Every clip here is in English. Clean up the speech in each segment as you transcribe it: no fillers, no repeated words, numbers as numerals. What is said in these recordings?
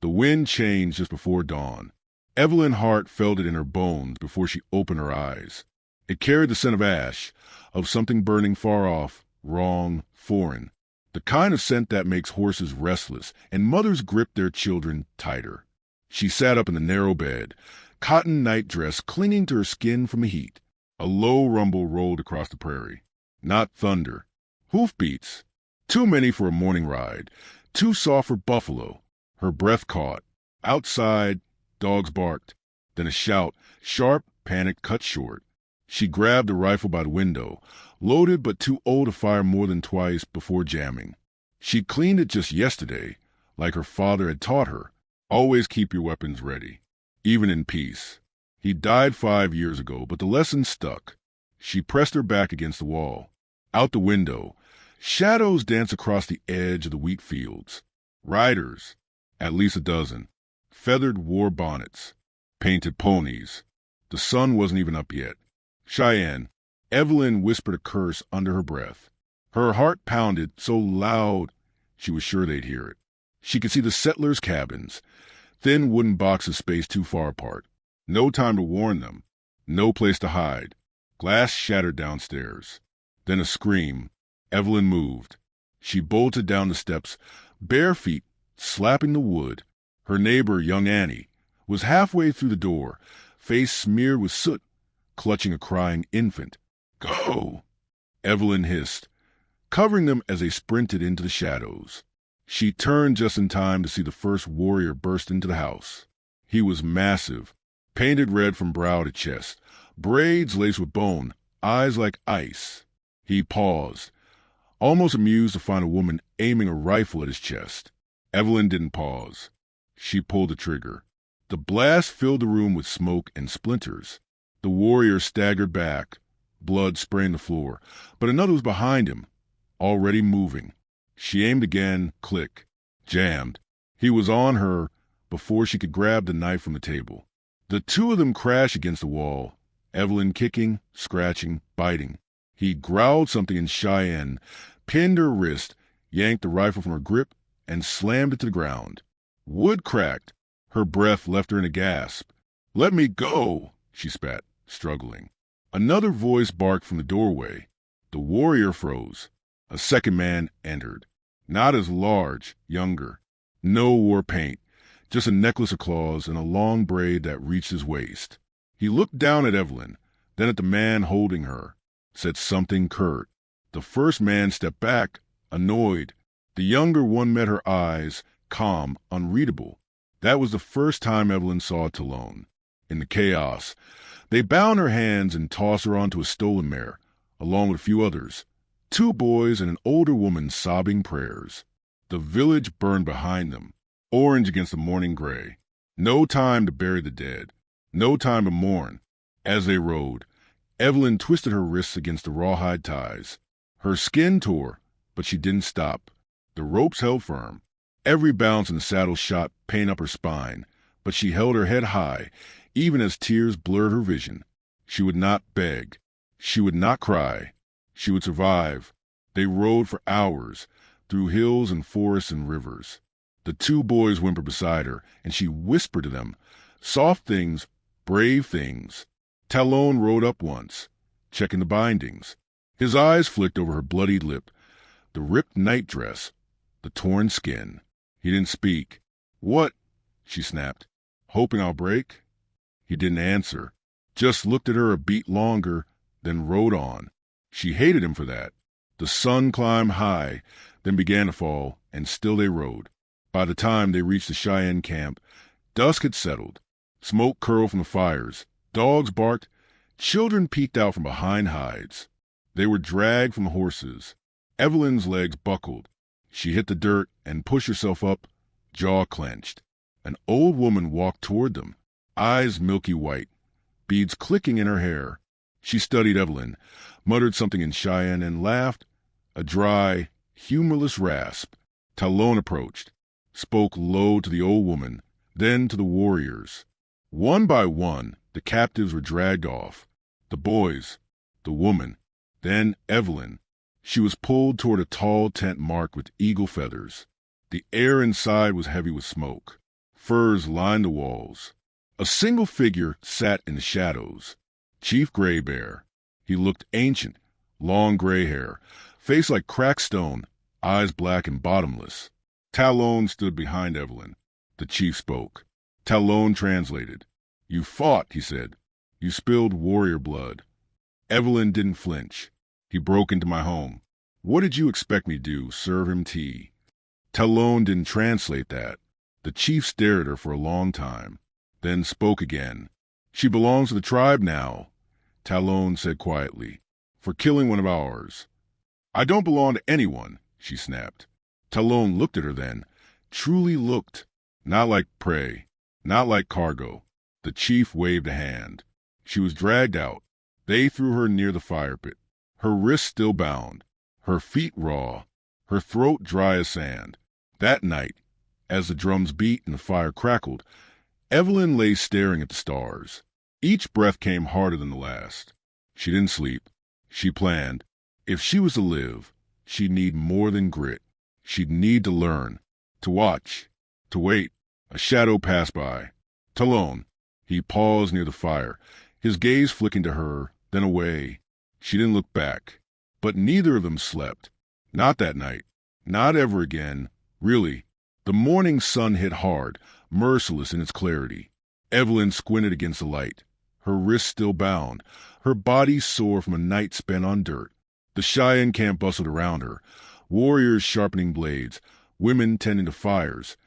The wind changed just before dawn. Evelyn Hart felt it in her bones before she opened her eyes. It carried the scent of ash, of something burning far off, wrong, foreign. The kind of scent that makes horses restless and mothers grip their children tighter. She sat up in the narrow bed, cotton nightdress clinging to her skin from the heat. A low rumble rolled across the prairie. Not thunder. Hoofbeats. Too many for a morning ride. Too soft for buffalo. Her breath caught. Outside, dogs barked. Then a shout, sharp, panic cut short. She grabbed the rifle by the window, loaded but too old to fire more than twice before jamming. She cleaned it just yesterday, like her father had taught her. Always keep your weapons ready, even in peace. He died 5 years ago, but the lesson stuck. She pressed her back against the wall. Out the window, shadows danced across the edge of the wheat fields. Riders, at least a dozen. Feathered war bonnets. Painted ponies. The sun wasn't even up yet. Cheyenne. Evelyn whispered a curse under her breath. Her heart pounded so loud she was sure they'd hear it. She could see the settlers' cabins, thin wooden boxes spaced too far apart. No time to warn them. No place to hide. Glass shattered downstairs. Then a scream. Evelyn moved. She bolted down the steps, bare feet, slapping the wood. Her neighbor, young Annie, was halfway through the door, face smeared with soot, clutching a crying infant. Go! Evelyn hissed, covering them as they sprinted into the shadows. She turned just in time to see the first warrior burst into the house. He was massive, painted red from brow to chest, braids laced with bone, eyes like ice. He paused, almost amused to find a woman aiming a rifle at his chest. Evelyn didn't pause. She pulled the trigger. The blast filled the room with smoke and splinters. The warrior staggered back, blood spraying the floor, but another was behind him, already moving. She aimed again, click, jammed. He was on her before she could grab the knife from the table. The two of them crashed against the wall, Evelyn kicking, scratching, biting. He growled something in Cheyenne, pinned her wrist, yanked the rifle from her grip, and slammed it to the ground. Wood cracked. Her breath left her in a gasp. "Let me go," she spat, struggling. Another voice barked from the doorway. The warrior froze. A second man entered. Not as large, younger. No war paint, just a necklace of claws and a long braid that reached his waist. He looked down at Evelyn, then at the man holding her, said something curt. The first man stepped back, annoyed. The younger one met her eyes, calm, unreadable. That was the first time Evelyn saw Talon. In the chaos, they bound her hands and tossed her onto a stolen mare, along with a few others. 2 boys and an older woman sobbing prayers. The village burned behind them, orange against the morning gray. No time to bury the dead. No time to mourn. As they rode, Evelyn twisted her wrists against the rawhide ties. Her skin tore, but she didn't stop. The ropes held firm. Every bounce in the saddle shot pain up her spine, but she held her head high, even as tears blurred her vision. She would not beg. She would not cry. She would survive. They rode for hours, through hills and forests and rivers. The 2 boys whimpered beside her, and she whispered to them, soft things, brave things. Talon rode up once, checking the bindings. His eyes flicked over her bloodied lip, the ripped nightdress, the torn skin. He didn't speak. "What?" she snapped. "Hoping I'll break?" He didn't answer, just looked at her a beat longer, then rode on. She hated him for that. The sun climbed high, then began to fall, and still they rode. By the time they reached the Cheyenne camp, dusk had settled. Smoke curled from the fires. Dogs barked. Children peeked out from behind hides. They were dragged from the horses. Evelyn's legs buckled. She hit the dirt and pushed herself up, jaw clenched. An old woman walked toward them, eyes milky white, beads clicking in her hair. She studied Evelyn, muttered something in Cheyenne, and laughed, a dry, humorless rasp. Talon approached, spoke low to the old woman, then to the warriors. One by one, the captives were dragged off. The boys, the woman, then Evelyn. She was pulled toward a tall tent marked with eagle feathers. The air inside was heavy with smoke. Furs lined the walls. A single figure sat in the shadows. Chief Gray Bear. He looked ancient, long gray hair, face like cracked stone, eyes black and bottomless. Talon stood behind Evelyn. The chief spoke. Talon translated. "You fought," he said. "You spilled warrior blood." Evelyn didn't flinch. "He broke into my home. What did you expect me to do, serve him tea?" Talon didn't translate that. The chief stared at her for a long time, then spoke again. "She belongs to the tribe now," Talon said quietly, "for killing one of ours." "I don't belong to anyone," she snapped. Talon looked at her then, truly looked, not like prey, not like cargo. The chief waved a hand. She was dragged out. They threw her near the fire pit, her wrists still bound, her feet raw, her throat dry as sand. That night, as the drums beat and the fire crackled, Evelyn lay staring at the stars. Each breath came harder than the last. She didn't sleep. She planned. If she was to live, she'd need more than grit. She'd need to learn, to watch, to wait. A shadow passed by. Talon. He paused near the fire, his gaze flicking to her, then away. She didn't look back. But neither of them slept. Not that night. Not ever again. Really. The morning sun hit hard, merciless in its clarity. Evelyn squinted against the light, her wrists still bound, her body sore from a night spent on dirt. The Cheyenne camp bustled around her, warriors sharpening blades, women tending to fires,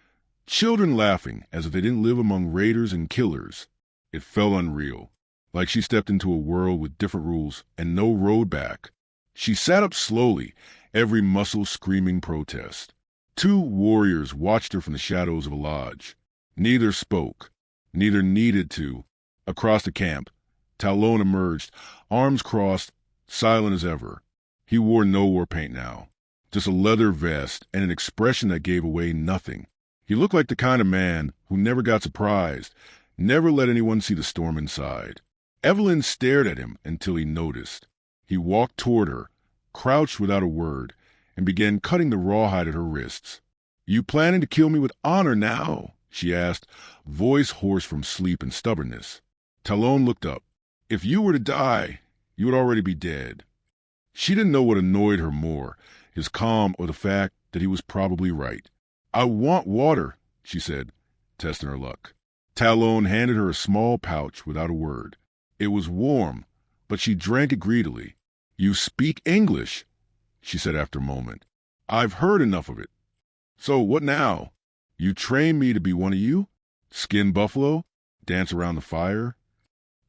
children laughing as if they didn't live among raiders and killers. It felt unreal, like she stepped into a world with different rules and no road back. She sat up slowly, every muscle screaming protest. 2 warriors watched her from the shadows of a lodge. Neither spoke, neither needed to. Across the camp, Talon emerged, arms crossed, silent as ever. He wore no war paint now, just a leather vest and an expression that gave away nothing. He looked like the kind of man who never got surprised, never let anyone see the storm inside. Evelyn stared at him until he noticed. He walked toward her, crouched without a word, and began cutting the rawhide at her wrists. "You planning to kill me with honor now?" she asked, voice hoarse from sleep and stubbornness. Talon looked up. "If you were to die, you would already be dead." She didn't know what annoyed her more, his calm or the fact that he was probably right. "I want water," she said, testing her luck. Talon handed her a small pouch without a word. It was warm, but she drank it greedily. "You speak English," she said after a moment. "I've heard enough of it. So what now? You train me to be one of you? Skin buffalo? Dance around the fire?"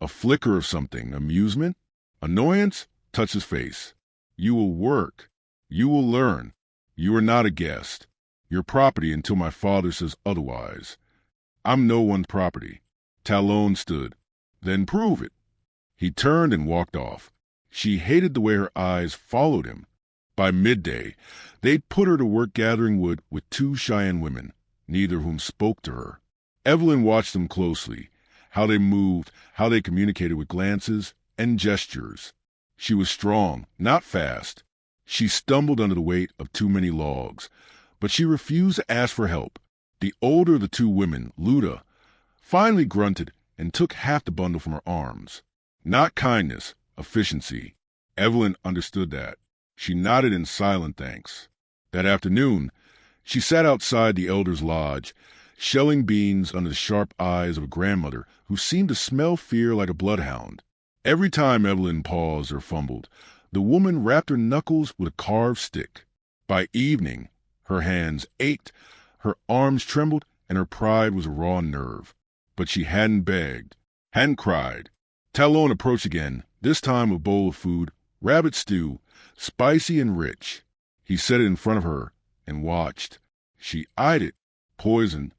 A flicker of something, amusement? Annoyance, touched his face. "You will work. You will learn. You are not a guest. Your property until my father says otherwise." "I'm no one's property." Talon stood. "Then prove it." He turned and walked off. She hated the way her eyes followed him. By midday, they'd put her to work gathering wood with 2 Cheyenne women, neither of whom spoke to her. Evelyn watched them closely, how they moved, how they communicated with glances and gestures. She was strong, not fast. She stumbled under the weight of too many logs, but she refused to ask for help. The older of the 2 women, Luda, finally grunted and took half the bundle from her arms. Not kindness, efficiency. Evelyn understood that. She nodded in silent thanks. That afternoon, she sat outside the elder's lodge, shelling beans under the sharp eyes of a grandmother who seemed to smell fear like a bloodhound. Every time Evelyn paused or fumbled, the woman rapped her knuckles with a carved stick. By evening, her hands ached, her arms trembled, and her pride was a raw nerve. But she hadn't begged, hadn't cried. Talon approached again, this time with a bowl of food, rabbit stew, spicy and rich. He set it in front of her and watched. She eyed it. Poison.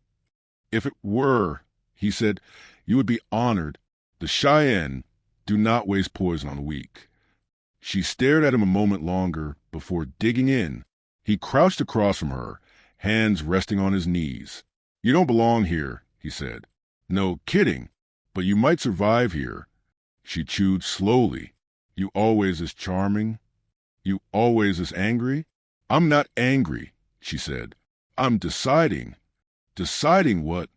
"If it were," he said, "you would be honored. The Cheyenne do not waste poison on the weak." She stared at him a moment longer before digging in. He crouched across from her, hands resting on his knees. "You don't belong here," he said. "No, kidding. But you might survive here." She chewed slowly. "You always as charming? You always as angry?" "I'm not angry," she said. "I'm deciding." "Deciding what?"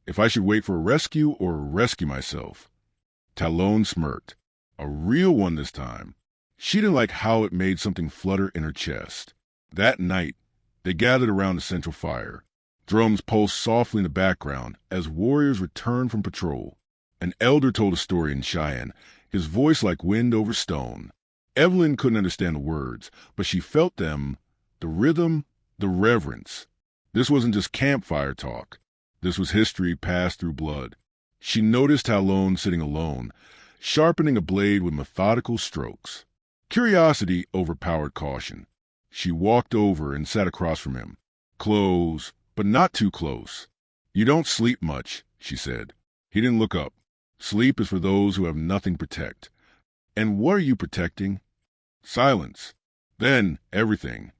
If I should wait for a rescue or rescue myself. Talon smirked. A real one this time. She didn't like how it made something flutter in her chest. That night, they gathered around the central fire. Drums pulsed softly in the background as warriors returned from patrol. An elder told a story in Cheyenne, his voice like wind over stone. Evelyn couldn't understand the words, but she felt them, the rhythm, the reverence. This wasn't just campfire talk. This was history passed through blood. She noticed Talon sitting alone, sharpening a blade with methodical strokes. Curiosity overpowered caution. She walked over and sat across from him. Close, but not too close. You don't sleep much, she said. He didn't look up. Sleep is for those who have nothing to protect. And what are you protecting? Silence. Then everything.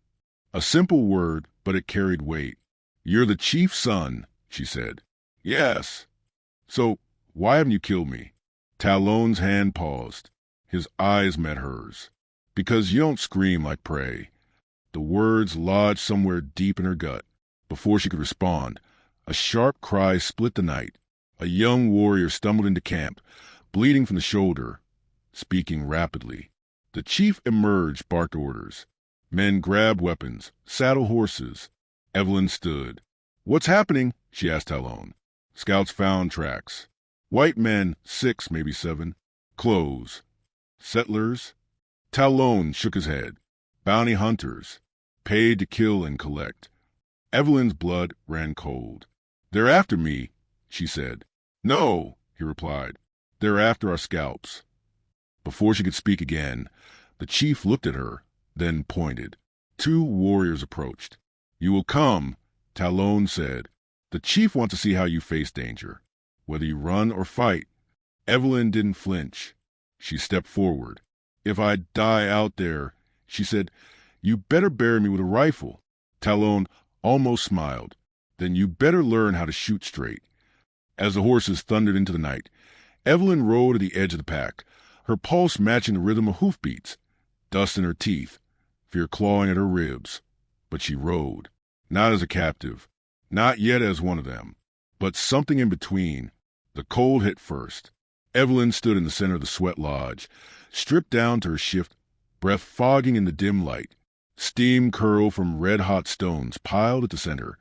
A simple word, but it carried weight. You're the chief's son, she said. Yes. So why haven't you killed me? Talon's hand paused. His eyes met hers. Because you don't scream like prey. The words lodged somewhere deep in her gut. Before she could respond, a sharp cry split the night. A young warrior stumbled into camp, bleeding from the shoulder, speaking rapidly. The chief emerged, barked orders. Men grabbed weapons, saddled horses. Evelyn stood. What's happening? She asked Talon. Scouts found tracks. White men, 6, maybe 7. Clothes. Settlers? Talon shook his head. Bounty hunters. Paid to kill and collect. Evelyn's blood ran cold. They're after me, she said. No, he replied. They're after our scalps. Before she could speak again, the chief looked at her, then pointed. 2 warriors approached. You will come, Talon said. The chief wants to see how you face danger, whether you run or fight. Evelyn didn't flinch. She stepped forward. If I die out there, she said, you better bury me with a rifle. Talon almost smiled. Then you better learn how to shoot straight. As the horses thundered into the night, Evelyn rode at the edge of the pack, her pulse matching the rhythm of hoofbeats, dust in her teeth, fear clawing at her ribs. But she rode, not as a captive, not yet as one of them, but something in between. The cold hit first. Evelyn stood in the center of the sweat lodge, stripped down to her shift, breath fogging in the dim light. Steam curled from red-hot stones piled at the center,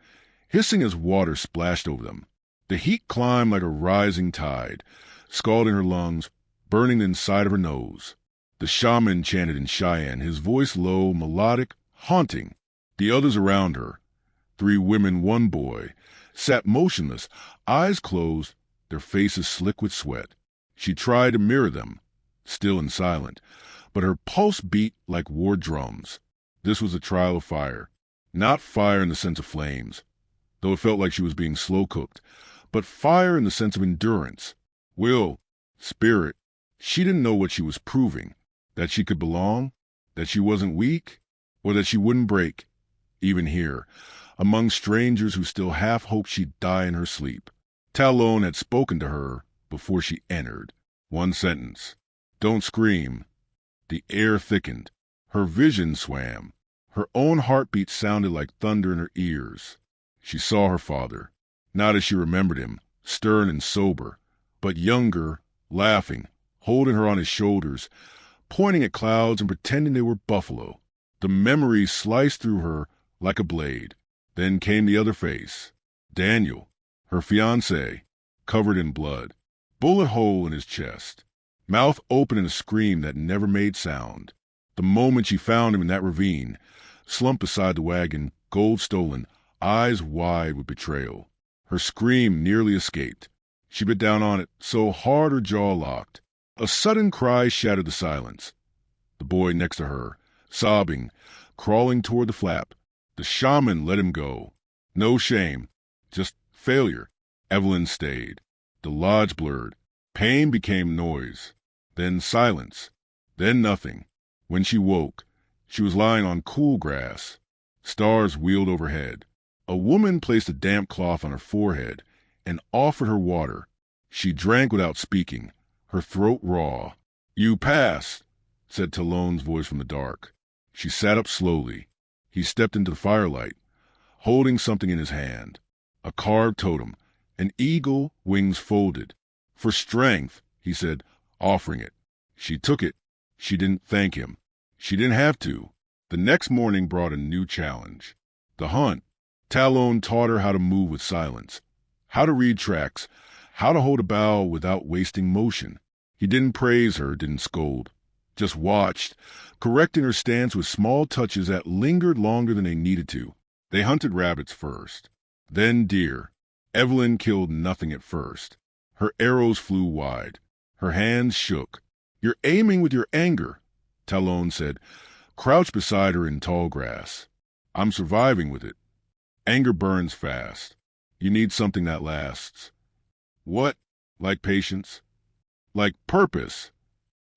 hissing as water splashed over them. The heat climbed like a rising tide, scalding her lungs, burning the inside of her nose. The shaman chanted in Cheyenne, his voice low, melodic, haunting. The others around her, 3 women, 1 boy, sat motionless, eyes closed, their faces slick with sweat. She tried to mirror them, still and silent, but her pulse beat like war drums. This was a trial of fire, not fire in the sense of flames, though it felt like she was being slow-cooked, but fire in the sense of endurance, will, spirit. She didn't know what she was proving, that she could belong, that she wasn't weak, or that she wouldn't break, even here, among strangers who still half hoped she'd die in her sleep. Talon had spoken to her before she entered. 1 sentence. Don't scream. The air thickened. Her vision swam. Her own heartbeat sounded like thunder in her ears. She saw her father, not as she remembered him, stern and sober, but younger, laughing, holding her on his shoulders, pointing at clouds and pretending they were buffalo. The memory sliced through her like a blade. Then came the other face, Daniel, her fiancé, covered in blood, bullet hole in his chest, mouth open in a scream that never made sound. The moment she found him in that ravine, slumped beside the wagon, gold stolen, eyes wide with betrayal. Her scream nearly escaped. She bit down on it, so hard her jaw locked. A sudden cry shattered the silence. The boy next to her, sobbing, crawling toward the flap. The shaman let him go. No shame, just failure. Evelyn stayed. The lodge blurred. Pain became noise. Then silence. Then nothing. When she woke, she was lying on cool grass. Stars wheeled overhead. A woman placed a damp cloth on her forehead and offered her water. She drank without speaking, her throat raw. You pass, said Talon's voice from the dark. She sat up slowly. He stepped into the firelight, holding something in his hand, a carved totem, An eagle, wings folded. For strength, he said, offering it. She took it. She didn't thank him. She didn't have to. The next morning brought a new challenge. The hunt. Talon taught her how to move with silence, how to read tracks, how to hold a bow without wasting motion. He didn't praise her, didn't scold, just watched, correcting her stance with small touches that lingered longer than they needed to. They hunted rabbits first, then deer. Evelyn killed nothing at first. Her arrows flew wide. Her hands shook. "You're aiming with your anger," Talon said, crouched beside her in tall grass. "I'm surviving with it. Anger burns fast. You need something that lasts." "What? Like patience? Like purpose?"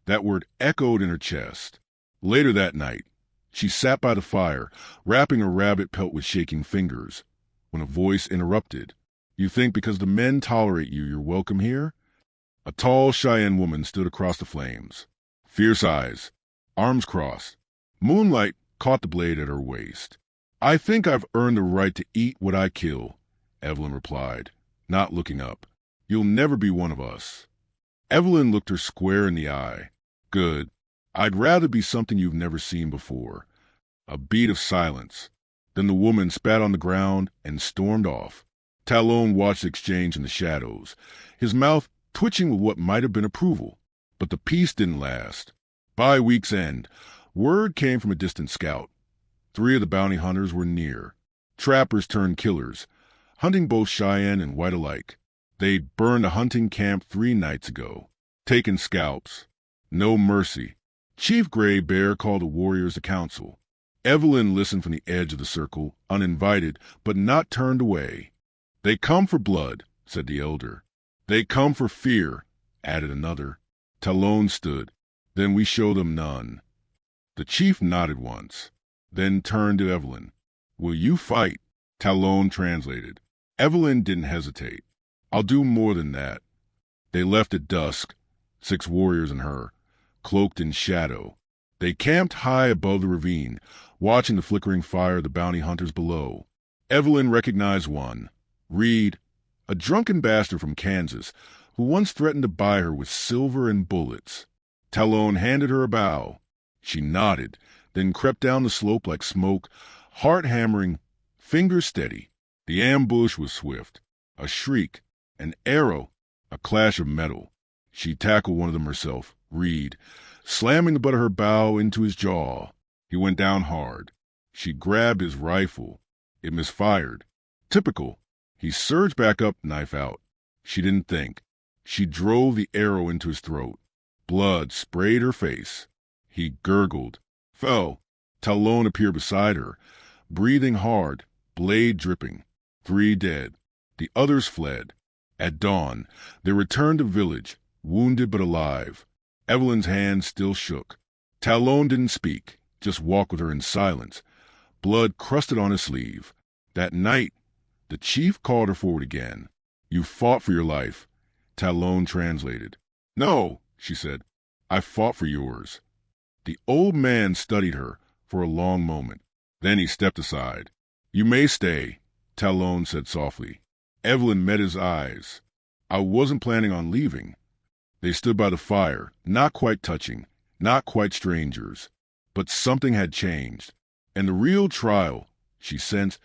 That word echoed in her chest. Later that night, she sat by the fire, wrapping a rabbit pelt with shaking fingers, when a voice interrupted. "You think because the men tolerate you, you're welcome here?" A tall Cheyenne woman stood across the flames. Fierce eyes, arms crossed. Moonlight caught the blade at her waist. "I think I've earned the right to eat what I kill," Evelyn replied, not looking up. "You'll never be one of us." Evelyn looked her square in the eye. "Good. I'd rather be something you've never seen before." A beat of silence. Then the woman spat on the ground and stormed off. Talon watched the exchange in the shadows, his mouth twitching with what might have been approval. But the peace didn't last. By week's end, word came from a distant scout. 3 of the bounty hunters were near. Trappers turned killers, hunting both Cheyenne and white alike. They'd burned a hunting camp 3 nights ago, taken scalps. No mercy. Chief Gray Bear called the warriors to council. Evelyn listened from the edge of the circle, uninvited, but not turned away. "They come for blood," said the elder. "They come for fear," added another. Talon stood. "Then we show them none." The chief nodded once, then turned to Evelyn. "Will you fight?" Talon translated. Evelyn didn't hesitate. "I'll do more than that." They left at dusk, 6 warriors and her, cloaked in shadow. They camped high above the ravine, watching the flickering fire of the bounty hunters below. Evelyn recognized one, Reed, a drunken bastard from Kansas, who once threatened to buy her with silver and bullets. Talon handed her a bow. She nodded, then crept down the slope like smoke, heart hammering, fingers steady. The ambush was swift. A shriek, an arrow, a clash of metal. She tackled one of them herself, Reed, slamming the butt of her bow into his jaw. He went down hard. She grabbed his rifle. It misfired. Typical. He surged back up, knife out. She didn't think. She drove the arrow into his throat. Blood sprayed her face. He gurgled, fell. Talon appeared beside her, breathing hard, blade dripping. 3 dead. The others fled. At dawn, they returned to village, wounded but alive. Evelyn's hand still shook. Talon didn't speak, just walked with her in silence. Blood crusted on his sleeve. That night, the chief called her forward again. "You fought for your life," Talon translated. "No," she said. "I fought for yours." The old man studied her for a long moment. Then he stepped aside. "You may stay," Talon said softly. Evelyn met his eyes. "I wasn't planning on leaving." They stood by the fire, not quite touching, not quite strangers. But something had changed. And the real trial, she sensed,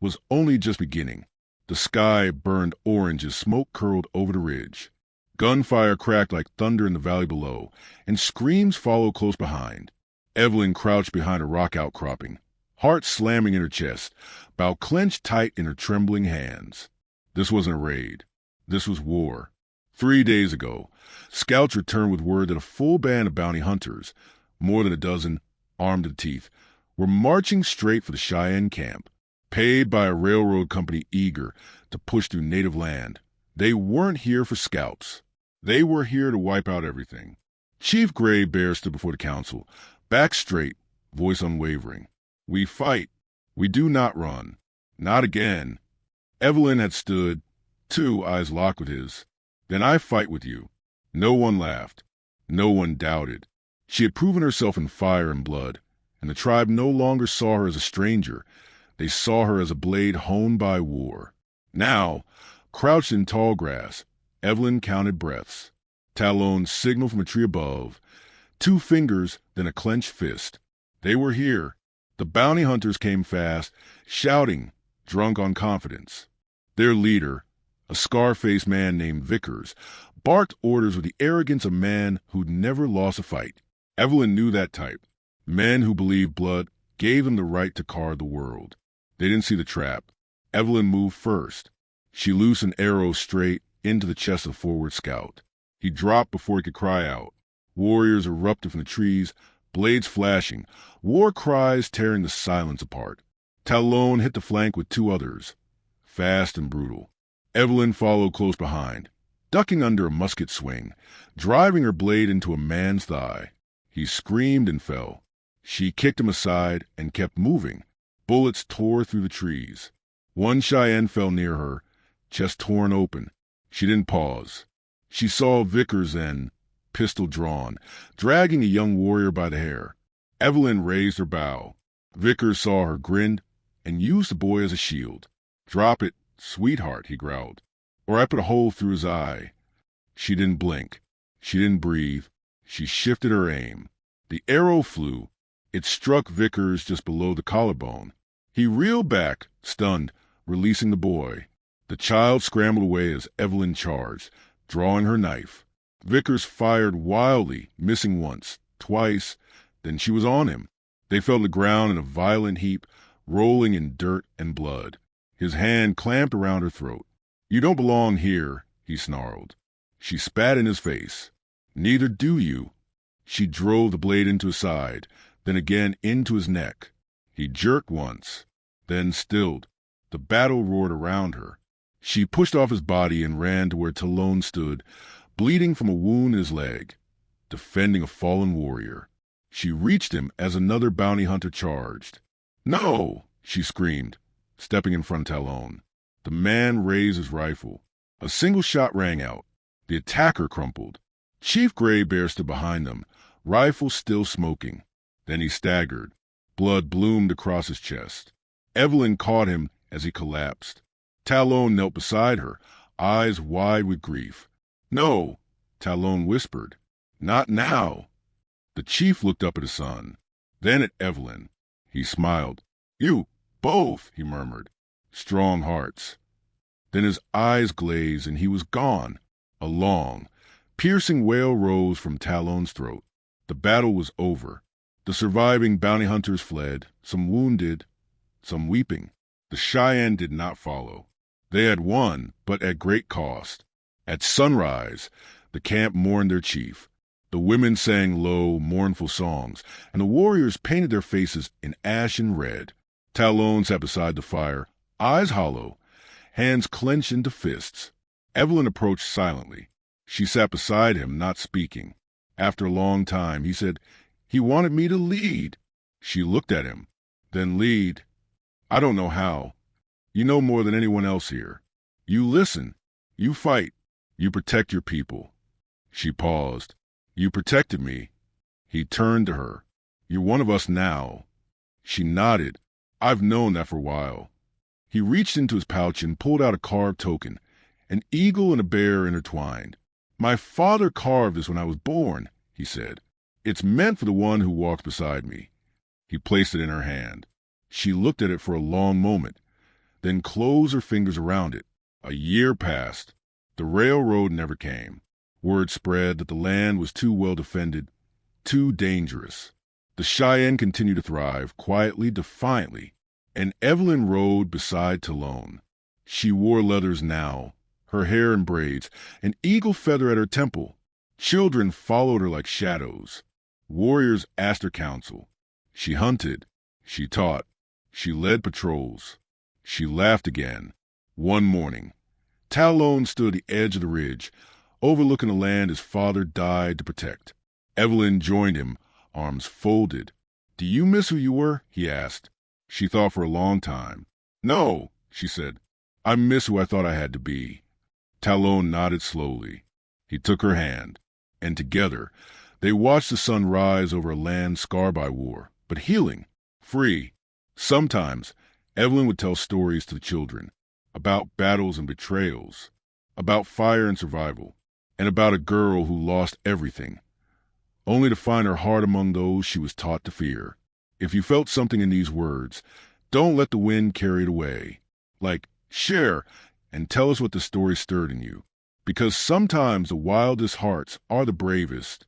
was only just beginning. The sky burned orange as smoke curled over the ridge. Gunfire cracked like thunder in the valley below, and screams followed close behind. Evelyn crouched behind a rock outcropping, heart slamming in her chest, bow clenched tight in her trembling hands. This wasn't a raid. This was war. 3 days ago, scouts returned with word that a full band of bounty hunters, more than a dozen, armed to the teeth, were marching straight for the Cheyenne camp, paid by a railroad company eager to push through native land. They weren't here for scouts. They were here to wipe out everything. Chief Gray Bear stood before the council, back straight, voice unwavering. "We fight. We do not run. Not again." Evelyn had stood, too, eyes locked with his. "Then I fight with you." No one laughed. No one doubted. She had proven herself in fire and blood, and the tribe no longer saw her as a stranger. They saw her as a blade honed by war. Now, Crouched in tall grass, Evelyn counted breaths. Talon signaled from a tree above. 2 fingers, then a clenched fist. They were here. The bounty hunters came fast, shouting, drunk on confidence. Their leader, a scar-faced man named Vickers, barked orders with the arrogance of a man who'd never lost a fight. Evelyn knew that type. Men who believed blood gave them the right to card the world. They didn't see the trap. Evelyn moved first. She loosed an arrow straight into the chest of the forward scout. He dropped before he could cry out. Warriors erupted from the trees, blades flashing, war cries tearing the silence apart. Talon hit the flank with 2 others, fast and brutal. Evelyn followed close behind, ducking under a musket swing, driving her blade into a man's thigh. He screamed and fell. She kicked him aside and kept moving. Bullets tore through the trees. One Cheyenne fell near her, chest torn open. She didn't pause. She saw Vickers then, pistol drawn, dragging a young warrior by the hair. Evelyn raised her bow. Vickers saw her, grinned, and used the boy as a shield. "Drop it, sweetheart," he growled, "or I put a hole through his eye." She didn't blink. She didn't breathe. She shifted her aim. The arrow flew. It struck Vickers just below the collarbone. He reeled back, stunned, releasing the boy. The child scrambled away as Evelyn charged, drawing her knife. Vickers fired wildly, missing once, twice, then she was on him. They fell to the ground in a violent heap, rolling in dirt and blood. His hand clamped around her throat. "You don't belong here," he snarled. She spat in his face. "Neither do you." She drove the blade into his side, then again into his neck. He jerked once, then stilled. The battle roared around her. She pushed off his body and ran to where Talon stood, bleeding from a wound in his leg, defending a fallen warrior. She reached him as another bounty hunter charged. "No!" she screamed, stepping in front of Talon. The man raised his rifle. A single shot rang out. The attacker crumpled. Chief Gray Bear stood behind them, rifle still smoking. Then he staggered. Blood bloomed across his chest. Evelyn caught him as he collapsed. Talon knelt beside her, eyes wide with grief. "No," Talon whispered. "Not now." The chief looked up at his son, then at Evelyn. He smiled. "You, both," he murmured. "Strong hearts." Then his eyes glazed and he was gone. A long, piercing wail rose from Talon's throat. The battle was over. The surviving bounty hunters fled, some wounded, some weeping. The Cheyenne did not follow. They had won, but at great cost. At sunrise, the camp mourned their chief. The women sang low, mournful songs, and the warriors painted their faces in ashen red. Talon sat beside the fire, eyes hollow, hands clenched into fists. Evelyn approached silently. She sat beside him, not speaking. After a long time, he said, "He wanted me to lead." She looked at him. "Then lead." "I don't know how. You know more than anyone else here. You listen. You fight. You protect your people." She paused. "You protected me." He turned to her. "You're one of us now." She nodded. "I've known that for a while." He reached into his pouch and pulled out a carved token, an eagle and a bear intertwined. "My father carved this when I was born," he said. "It's meant for the one who walks beside me." He placed it in her hand. She looked at it for a long moment, then closed her fingers around it. A year passed. The railroad never came. Word spread that the land was too well defended, too dangerous. The Cheyenne continued to thrive, quietly, defiantly, and Evelyn rode beside Talon. She wore leathers now, her hair in braids, an eagle feather at her temple. Children followed her like shadows. Warriors asked her counsel. She hunted. She taught. She led patrols. She laughed again. One morning, Talon stood at the edge of the ridge, overlooking the land his father died to protect. Evelyn joined him, arms folded. "Do you miss who you were?" he asked. She thought for a long time. "No," she said. "I miss who I thought I had to be." Talon nodded slowly. He took her hand, and together they watched the sun rise over a land scarred by war, but healing, free. Sometimes Evelyn would tell stories to the children. about battles and betrayals, about fire and survival, and about a girl who lost everything, only to find her heart among those she was taught to fear. If you felt something in these words, don't let the wind carry it away. Share and tell us what the story stirred in you. Because sometimes the wildest hearts are the bravest.